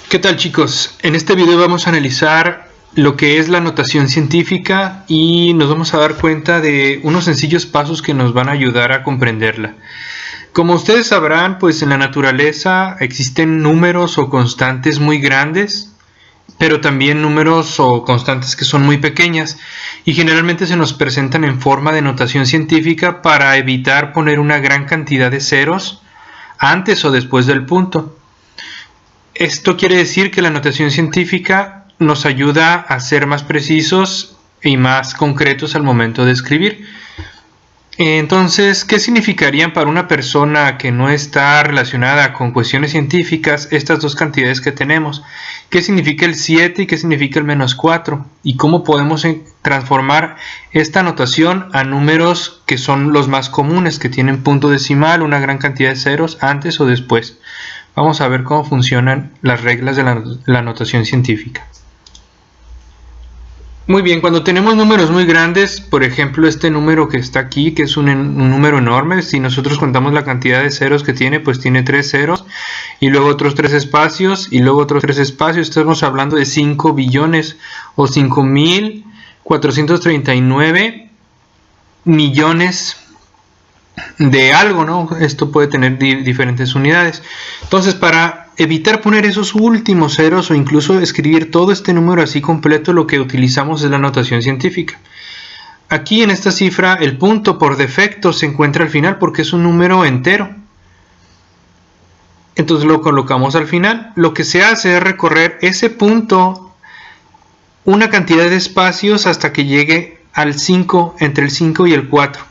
¿Qué tal, chicos? En este video vamos a analizar lo que es la notación científica y nos vamos a dar cuenta de unos sencillos pasos que nos van a ayudar a comprenderla. Como ustedes sabrán, pues en la naturaleza existen números o constantes muy grandes, pero también números o constantes que son muy pequeñas y generalmente se nos presentan en forma de notación científica para evitar poner una gran cantidad de ceros antes o después del punto. Esto quiere decir que la notación científica nos ayuda a ser más precisos y más concretos al momento de escribir. Entonces, ¿qué significarían para una persona que no está relacionada con cuestiones científicas estas dos cantidades que tenemos? ¿Qué significa el 7 y qué significa el menos 4? ¿Y cómo podemos transformar esta notación a números que son los más comunes, que tienen punto decimal, una gran cantidad de ceros antes o después? Vamos a ver cómo funcionan las reglas de la notación científica. Muy bien, cuando tenemos números muy grandes, por ejemplo este número que está aquí, que es un número enorme, si nosotros contamos la cantidad de ceros que tiene, pues tiene 3 ceros, y luego otros 3 espacios, y luego otros 3 espacios. Estamos hablando de 5 billones o 5.439 millones de algo, ¿no? Esto puede tener diferentes unidades. Entonces, para evitar poner esos últimos ceros o incluso escribir todo este número así completo, lo que utilizamos es la notación científica. Aquí en esta cifra el punto por defecto se encuentra al final porque es un número entero. Entonces lo colocamos al final. Lo que se hace es recorrer ese punto una cantidad de espacios hasta que llegue al 5, entre el 5 y el 4.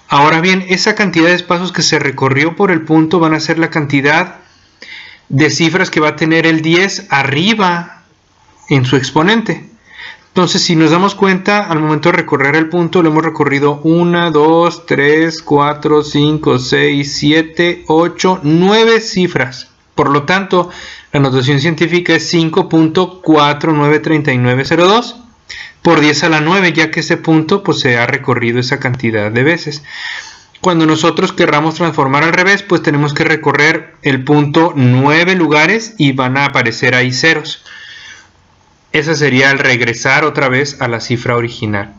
Ahora bien, esa cantidad de espacios que se recorrió por el punto van a ser la cantidad de cifras que va a tener el 10 arriba en su exponente. Entonces, si nos damos cuenta, al momento de recorrer el punto, lo hemos recorrido 1, 2, 3, 4, 5, 6, 7, 8, 9 cifras. Por lo tanto, la notación científica es 5.493902 por 10 a la 9, ya que ese punto pues se ha recorrido esa cantidad de veces. Cuando nosotros querramos transformar al revés, pues tenemos que recorrer el punto 9 lugares y van a aparecer ahí ceros. Ese sería el regresar otra vez a la cifra original.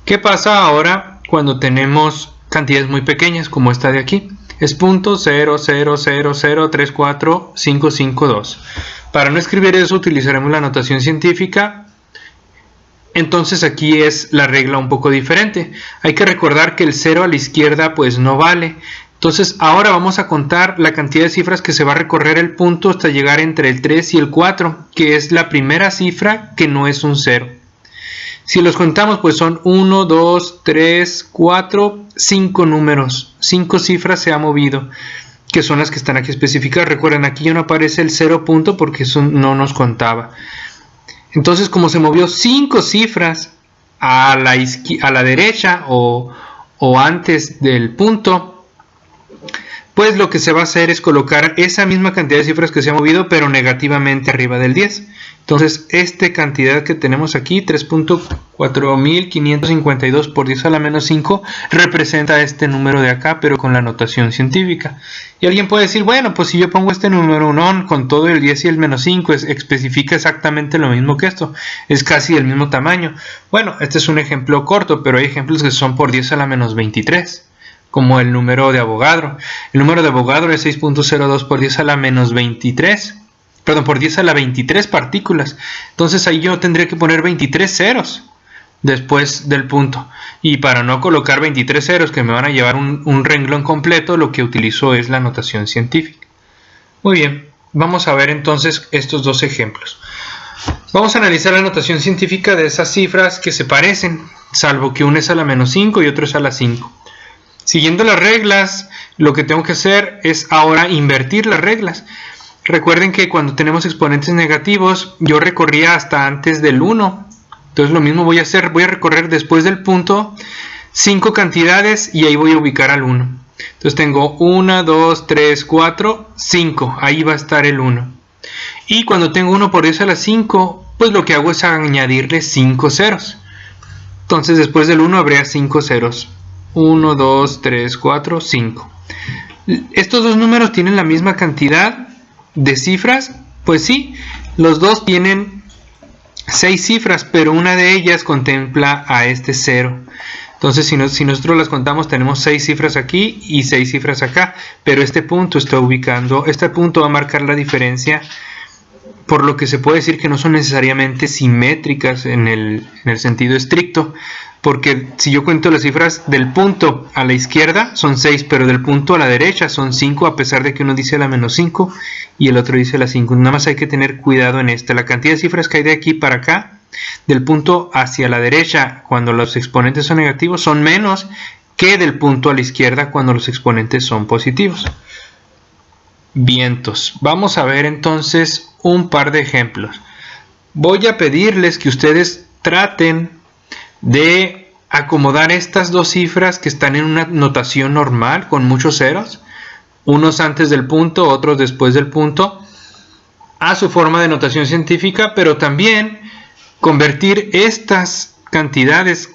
¿Qué pasa ahora cuando tenemos cantidades muy pequeñas como esta de aquí? Es punto 0.000345552. Para no escribir eso utilizaremos la notación científica. Entonces aquí es la regla un poco diferente. Hay que recordar que el 0 a la izquierda pues no vale. Entonces ahora vamos a contar la cantidad de cifras que se va a recorrer el punto hasta llegar entre el 3 y el 4, que es la primera cifra que no es un 0. Si los contamos pues son 1, 2, 3, 4, 5 números. 5 cifras se ha movido, que son las que están aquí especificadas. Recuerden, aquí ya no aparece el 0 punto porque eso no nos contaba. Entonces, como se movió 5 cifras a la derecha o antes del punto, pues lo que se va a hacer es colocar esa misma cantidad de cifras que se ha movido, pero negativamente arriba del 10. Entonces, esta cantidad que tenemos aquí, 3.4552 por 10 a la menos 5, representa este número de acá, pero con la notación científica. Y alguien puede decir, bueno, pues si yo pongo este número non con todo el 10 y el menos 5, especifica exactamente lo mismo que esto. Es casi el mismo tamaño. Bueno, este es un ejemplo corto, pero hay ejemplos que son por 10 a la menos 23. Como el número de Avogadro. El número de Avogadro es 6.02 por 10 a la menos 23. Perdón, por 10 a la 23 partículas. Entonces ahí yo tendría que poner 23 ceros después del punto. Y para no colocar 23 ceros que me van a llevar un renglón completo, lo que utilizo es la notación científica. Muy bien, vamos a ver entonces estos dos ejemplos. Vamos a analizar la notación científica de esas cifras que se parecen, salvo que una es a la menos 5 y otro es a la 5. Siguiendo las reglas, lo que tengo que hacer es ahora invertir las reglas. Recuerden que cuando tenemos exponentes negativos, yo recorría hasta antes del 1. Entonces lo mismo voy a hacer, voy a recorrer después del punto 5 cantidades y ahí voy a ubicar al 1. Entonces tengo 1, 2, 3, 4, 5. Ahí va a estar el 1. Y cuando tengo 1 por 10 a la 5, pues lo que hago es añadirle 5 ceros. Entonces después del 1 habría 5 ceros. 1, 2, 3, 4, 5. Estos dos números tienen la misma cantidad de cifras, Pues sí, los dos tienen 6 cifras, pero una de ellas contempla a este 0. Entonces, si nosotros las contamos, tenemos 6 cifras aquí y 6 cifras acá, pero este punto está ubicando, este punto va a marcar la diferencia, por lo que se puede decir que no son necesariamente simétricas en el sentido estricto, porque si yo cuento las cifras del punto a la izquierda son 6, pero del punto a la derecha son 5, a pesar de que uno dice la menos 5 y el otro dice la 5. Nada más hay que tener cuidado en esta. La cantidad de cifras que hay de aquí para acá, del punto hacia la derecha cuando los exponentes son negativos, son menos que del punto a la izquierda cuando los exponentes son positivos. Vientos. Vamos a ver entonces un par de ejemplos. Voy a pedirles que ustedes traten de acomodar estas dos cifras que están en una notación normal con muchos ceros, unos antes del punto, otros después del punto, a su forma de notación científica, pero también convertir estas cantidades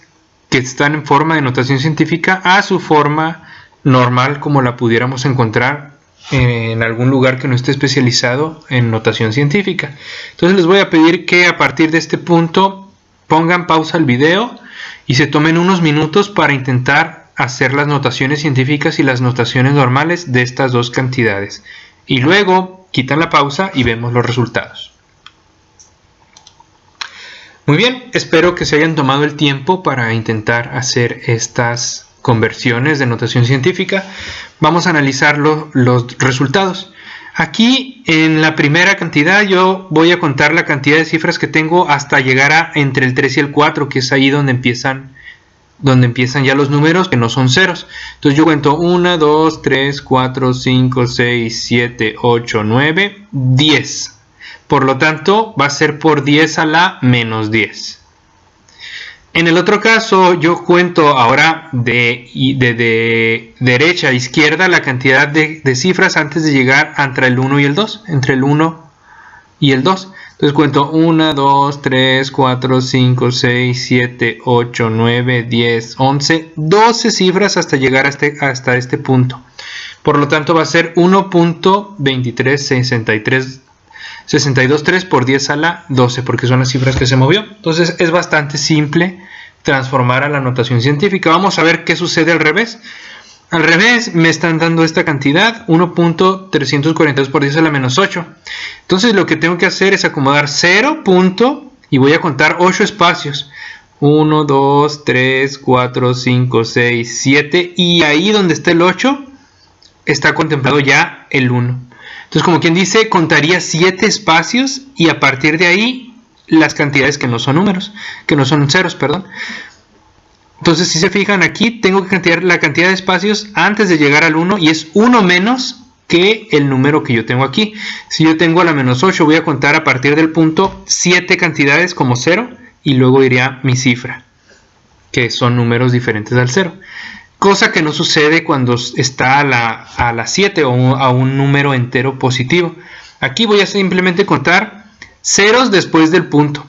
que están en forma de notación científica a su forma normal, como la pudiéramos encontrar en algún lugar que no esté especializado en notación científica. Entonces les voy a pedir que a partir de este punto pongan pausa al video y se tomen unos minutos para intentar hacer las notaciones científicas y las notaciones normales de estas dos cantidades. Y luego quitan la pausa y vemos los resultados. Muy bien, espero que se hayan tomado el tiempo para intentar hacer estas conversiones de notación científica. Vamos a analizar los resultados. Aquí en la primera cantidad yo voy a contar la cantidad de cifras que tengo hasta llegar a entre el 3 y el 4, que es ahí donde empiezan ya los números que no son ceros. Entonces yo cuento 1, 2, 3, 4, 5, 6, 7, 8, 9, 10. Por lo tanto va a ser por 10 a la menos 10. En el otro caso yo cuento ahora de derecha a izquierda la cantidad de cifras antes de llegar entre el 1 y el 2, entre el 1 y el 2. Entonces cuento 1, 2, 3, 4, 5, 6, 7, 8, 9, 10, 11, 12 cifras hasta llegar hasta este punto. Por lo tanto va a ser 1.2363 por 10 a la 12, porque son las cifras que se movió. Entonces es bastante simple transformar a la notación científica. Vamos a ver qué sucede al revés. Al revés me están dando esta cantidad, 1.342 por 10 a la menos 8. Entonces lo que tengo que hacer es acomodar 0 y voy a contar 8 espacios. 1, 2, 3, 4, 5, 6, 7 y ahí donde está el 8 está contemplado ya el 1. Entonces, como quien dice, contaría 7 espacios y a partir de ahí las cantidades que no son números, que no son ceros, perdón. Entonces, si se fijan aquí, tengo que contar la cantidad de espacios antes de llegar al 1 y es 1 menos que el número que yo tengo aquí. Si yo tengo a la menos 8, voy a contar a partir del punto 7 cantidades como 0 y luego iría mi cifra, que son números diferentes al 0. Cosa que no sucede cuando está a la 7 o a un número entero positivo. Aquí voy a simplemente contar ceros después del punto,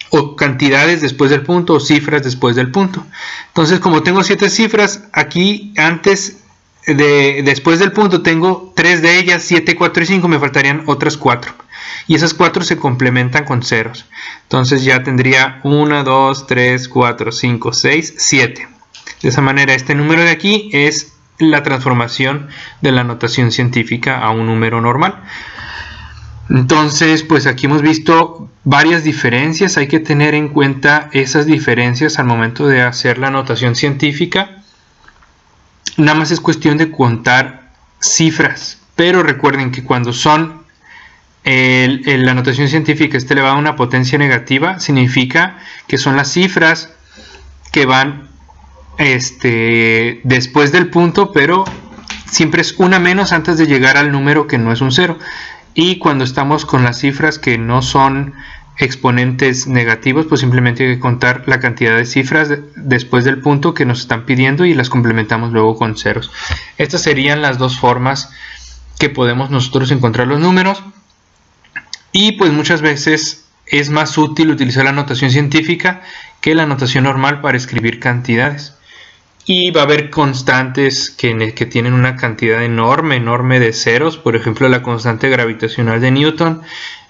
o cantidades después del punto, o cifras después del punto. Entonces, como tengo 7 cifras, aquí después del punto tengo 3 de ellas, 7, 4 y 5, me faltarían otras 4. Y esas 4 se complementan con ceros. Entonces ya tendría 1, 2, 3, 4, 5, 6, 7. De esa manera, este número de aquí es la transformación de la notación científica a un número normal. Entonces, pues aquí hemos visto varias diferencias. Hay que tener en cuenta esas diferencias al momento de hacer la notación científica. Nada más es cuestión de contar cifras. Pero recuerden que cuando son la notación científica está elevada a una potencia negativa, significa que son las cifras que van después del punto, pero siempre es una menos antes de llegar al número que no es un 0. Y cuando estamos con las cifras que no son exponentes negativos, pues simplemente hay que contar la cantidad de cifras después del punto que nos están pidiendo y las complementamos luego con ceros. Estas serían las dos formas que podemos nosotros encontrar los números. Y pues muchas veces es más útil utilizar la notación científica que la notación normal para escribir cantidades. Y va a haber constantes que tienen una cantidad enorme de ceros. Por ejemplo, la constante gravitacional de Newton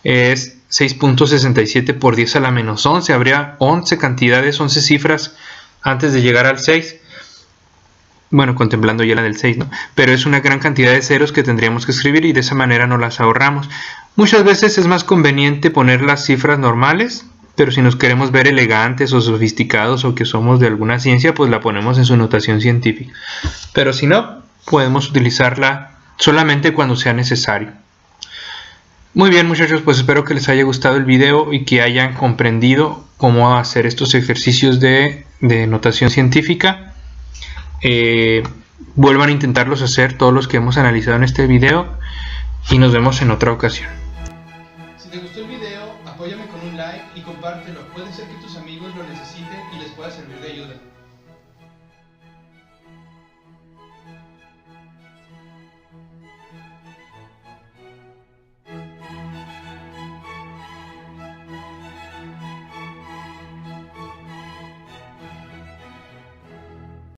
es 6.67 por 10 a la menos 11. Habría 11 cantidades, 11 cifras antes de llegar al 6. Bueno, contemplando ya la del 6, ¿no? Pero es una gran cantidad de ceros que tendríamos que escribir y de esa manera no las ahorramos. Muchas veces es más conveniente poner las cifras normales, pero si nos queremos ver elegantes o sofisticados o que somos de alguna ciencia, pues la ponemos en su notación científica. Pero si no, podemos utilizarla solamente cuando sea necesario. Muy bien, muchachos, pues espero que les haya gustado el video y que hayan comprendido cómo hacer estos ejercicios de notación científica. Vuelvan a intentarlos hacer todos los que hemos analizado en este video y nos vemos en otra ocasión. Si te gustó el video, apóyame con un like y compártelo. Puede ser que tus amigos lo necesiten y les pueda servir de ayuda.